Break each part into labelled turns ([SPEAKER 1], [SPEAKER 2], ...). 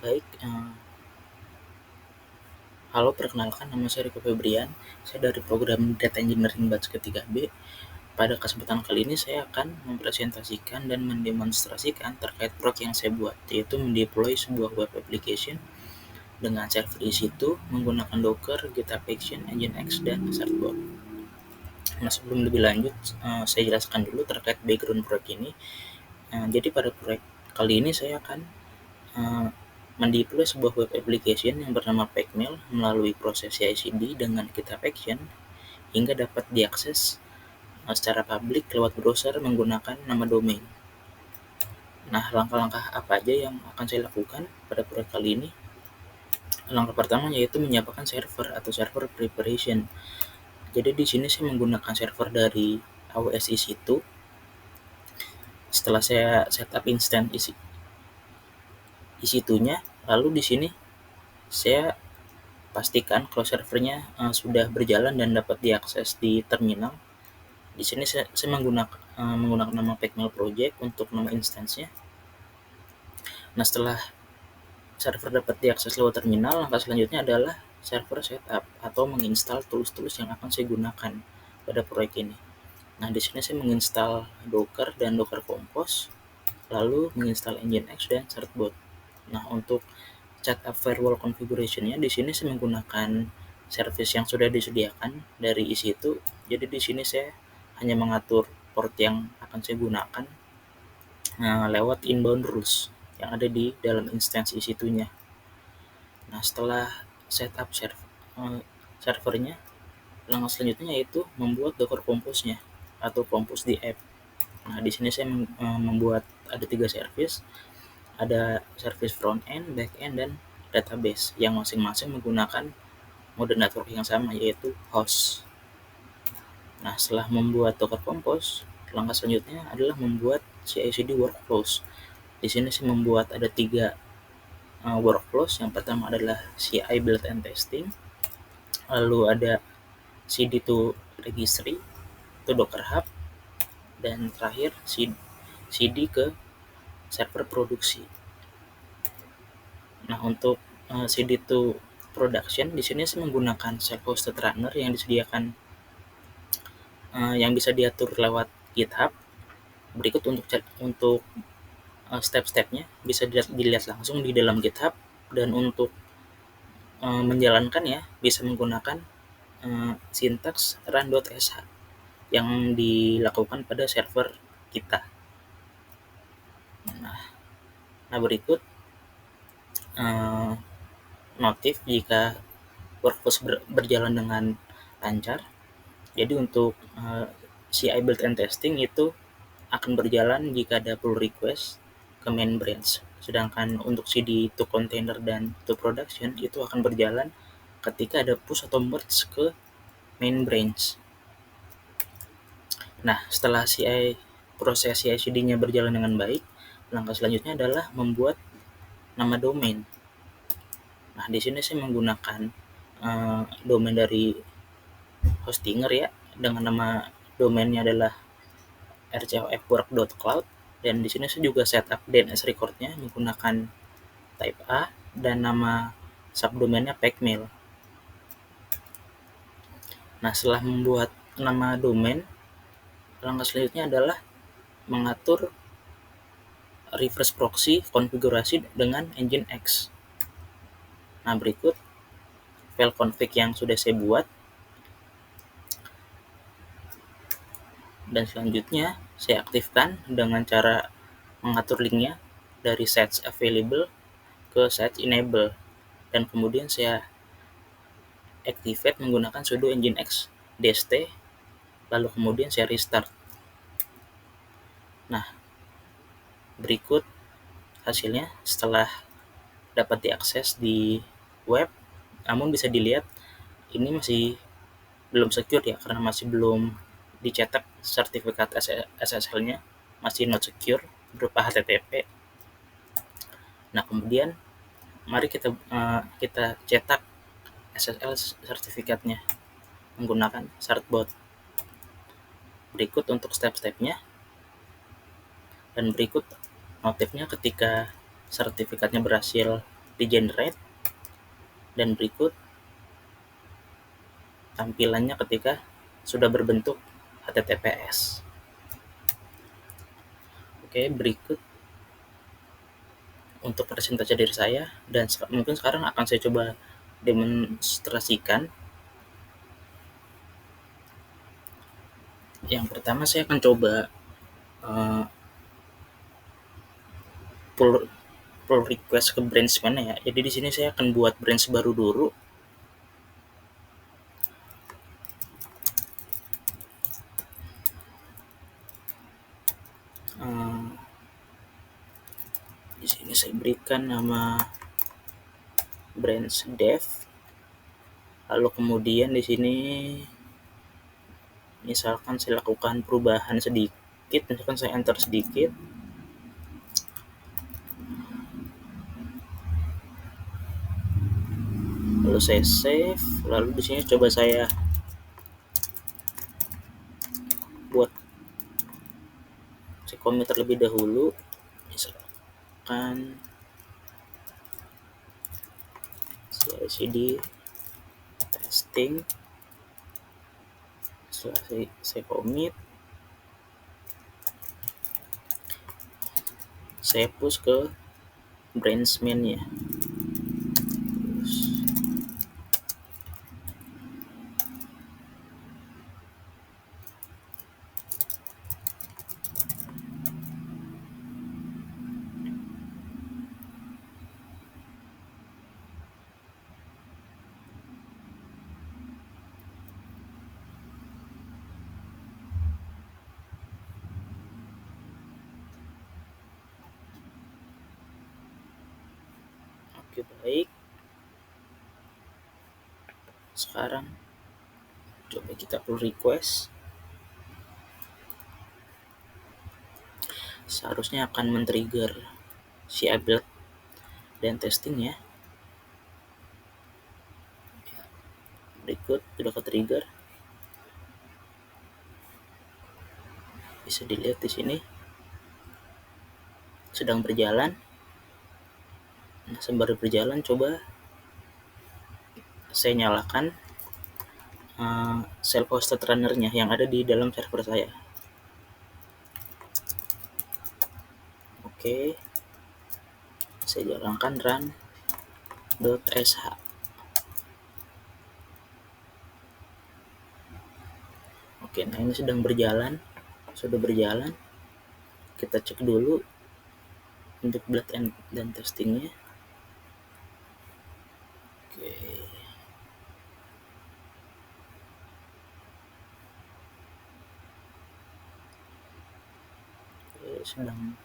[SPEAKER 1] Baik, halo, perkenalkan nama saya Riko Febrian. Saya dari program Data Engineering Batch ke-3B. Pada kesempatan kali ini saya akan mempresentasikan dan mendemonstrasikan terkait proyek yang saya buat, yaitu mendeploy sebuah web application dengan server EC2 menggunakan Docker, GitHub Action, Nginx, dan Certbot. Nah, sebelum lebih lanjut, saya jelaskan dulu terkait background proyek ini. Jadi pada proyek kali ini saya akan mendeploy sebuah web application yang bernama Pacmail melalui proses CI/CD dengan GitHub Action hingga dapat diakses secara publik lewat browser menggunakan nama domain. Nah, langkah-langkah apa aja yang akan saya lakukan pada proyek kali ini? Langkah pertama yaitu menyiapkan server atau server preparation. Jadi di sini saya menggunakan server dari AWS EC2. Setelah saya setup instance EC2-nya, lalu di sini saya pastikan kalau servernya sudah berjalan dan dapat diakses di terminal. Di sini saya menggunakan nama Pacmail Project untuk nama instansinya. Nah, setelah server dapat diakses lewat terminal, langkah selanjutnya adalah server setup atau menginstal tools-tools yang akan saya gunakan pada proyek ini. Nah, di sini saya menginstal Docker dan Docker Compose, lalu menginstal Nginx dan Certbot. Nah, untuk setup firewall configuration-nya di sini saya menggunakan service yang sudah disediakan dari EC2. Jadi di sini saya hanya mengatur port yang akan saya gunakan lewat inbound rules yang ada di dalam instansi EC2-nya. Nah, setelah setup servernya, langkah selanjutnya yaitu membuat Docker Compose-nya atau Compose di app. Nah, di sini saya membuat ada 3 service. Ada service front end, back end, dan database yang masing-masing menggunakan mode network yang sama, yaitu host. Nah, setelah membuat Docker Compose, langkah selanjutnya adalah membuat CI/CD workflows. Di sini saya membuat ada 3 workflows. Yang pertama adalah CI build and testing, lalu ada CD to registry, itu Docker Hub, dan terakhir CD ke server produksi. Nah, untuk CD to production di sini saya menggunakan self-hosted runner yang disediakan yang bisa diatur lewat GitHub. Berikut untuk step-stepnya bisa dilihat langsung di dalam GitHub, dan untuk menjalankannya bisa menggunakan sintaks run.sh yang dilakukan pada server kita. Nah, berikut notif jika workflow berjalan dengan lancar. Jadi untuk CI build and testing itu akan berjalan jika ada pull request ke main branch. Sedangkan untuk CD to container dan to production itu akan berjalan ketika ada push atau merge ke main branch. Nah, setelah proses CI/CD-nya berjalan dengan baik, langkah selanjutnya adalah membuat nama domain. Nah, di sini saya menggunakan domain dari Hostinger ya, dengan nama domainnya adalah rcofwork.cloud, dan di sini saya juga setup DNS record-nya menggunakan type A dan nama subdomainnya Pacmail. Nah, setelah membuat nama domain, langkah selanjutnya adalah mengatur reverse proxy konfigurasi dengan Nginx. Nah, berikut file config yang sudah saya buat, dan selanjutnya saya aktifkan dengan cara mengatur linknya dari sets available ke sets enable, dan kemudian saya activate menggunakan sudo nginx dst, lalu kemudian saya restart. Nah, berikut hasilnya setelah dapat diakses di web. Namun bisa dilihat ini masih belum secure ya, karena masih belum dicetak sertifikat SSL-nya, masih not secure berupa HTTP. Nah, kemudian mari kita cetak SSL sertifikatnya menggunakan Certbot. Berikut untuk step-stepnya, dan berikut notifnya ketika sertifikatnya berhasil di generate, dan berikut tampilannya ketika sudah berbentuk HTTPS. Oke, berikut untuk presentasi dari saya, dan mungkin sekarang akan saya coba demonstrasikan. Yang pertama saya akan coba pull request ke branch mana ya. Jadi di sini saya akan buat branch baru dulu. Di sini saya berikan nama branch dev. Lalu kemudian di sini misalkan saya lakukan perubahan sedikit, misalkan saya enter sedikit. Lalu saya save, lalu di sini coba saya buat commit terlebih dahulu, misalkan cd testing. Setelah saya commit, saya push ke branch main-nya. Oke, baik. Sekarang coba kita pull request. Seharusnya akan men-trigger si build dan testing ya. Berikut sudah ke-trigger. Bisa dilihat di sini sedang berjalan. Nah, sembari berjalan coba saya nyalakan self-hosted runner-nya yang ada di dalam server saya. Oke, saya jalankan run.sh. Oke, nah ini sedang berjalan, sudah berjalan. Kita cek dulu untuk build dan testingnya. Oke. Sedang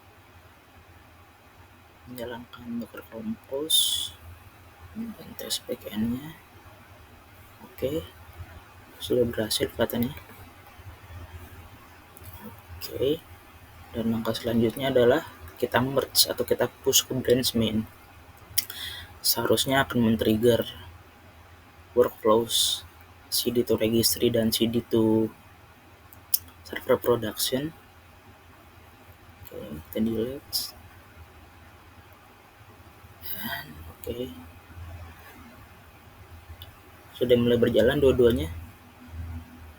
[SPEAKER 1] menjalankan Docker Compose dan tes backend-nya. Oke, sudah berhasil katanya. Oke, dan langkah selanjutnya adalah kita merge atau kita push ke branch main. Seharusnya akan men-trigger workflows cd to registry dan cd to server production. Oke, kita delete. Oke, sudah mulai berjalan dua-duanya.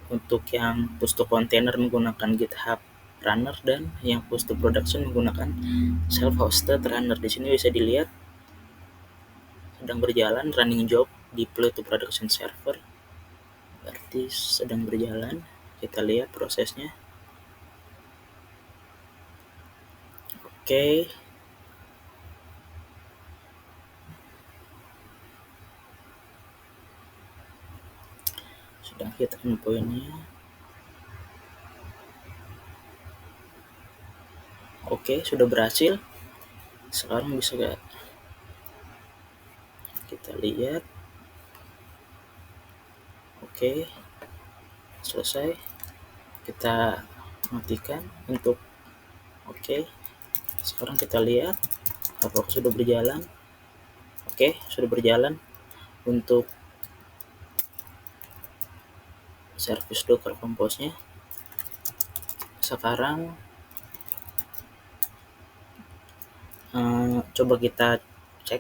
[SPEAKER 1] Untuk yang push to container menggunakan GitHub Runner dan yang push to production menggunakan self-hosted runner. Di sini bisa dilihat sedang berjalan running job deploy to production server. Berarti sedang berjalan. Kita lihat prosesnya. Oke. Sedang hit endpoint-nya. Oke, sudah berhasil. Sekarang bisa kita lihat. Oke, selesai. Kita matikan untuk oke. Sekarang kita lihat apakah sudah berjalan. Oke, sudah berjalan untuk service Docker Compose-nya. Sekarang coba kita cek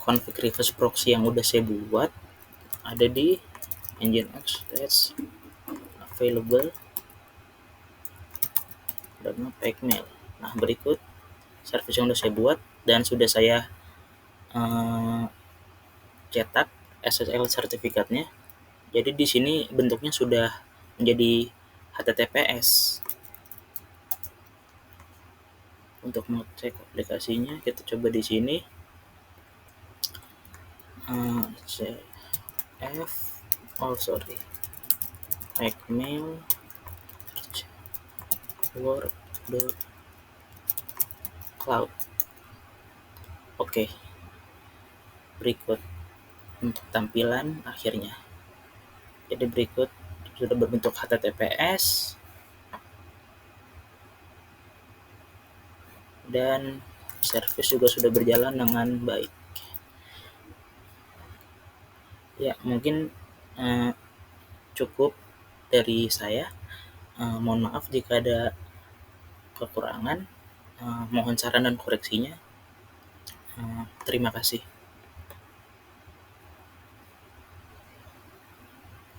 [SPEAKER 1] config reverse proxy yang udah saya buat ada di Nginx available pacmail. Nah, berikut service yang udah saya buat dan sudah saya cetak SSL sertifikatnya. Jadi di sini bentuknya sudah menjadi HTTPS. Untuk mengecek aplikasinya, kita coba di sini cf pacmail work.cloud. Oke, berikut untuk tampilan akhirnya. Jadi berikut sudah berbentuk HTTPS dan service juga sudah berjalan dengan baik. Ya, mungkin cukup dari saya. Mohon maaf jika ada kekurangan. Mohon saran dan koreksinya. Terima kasih.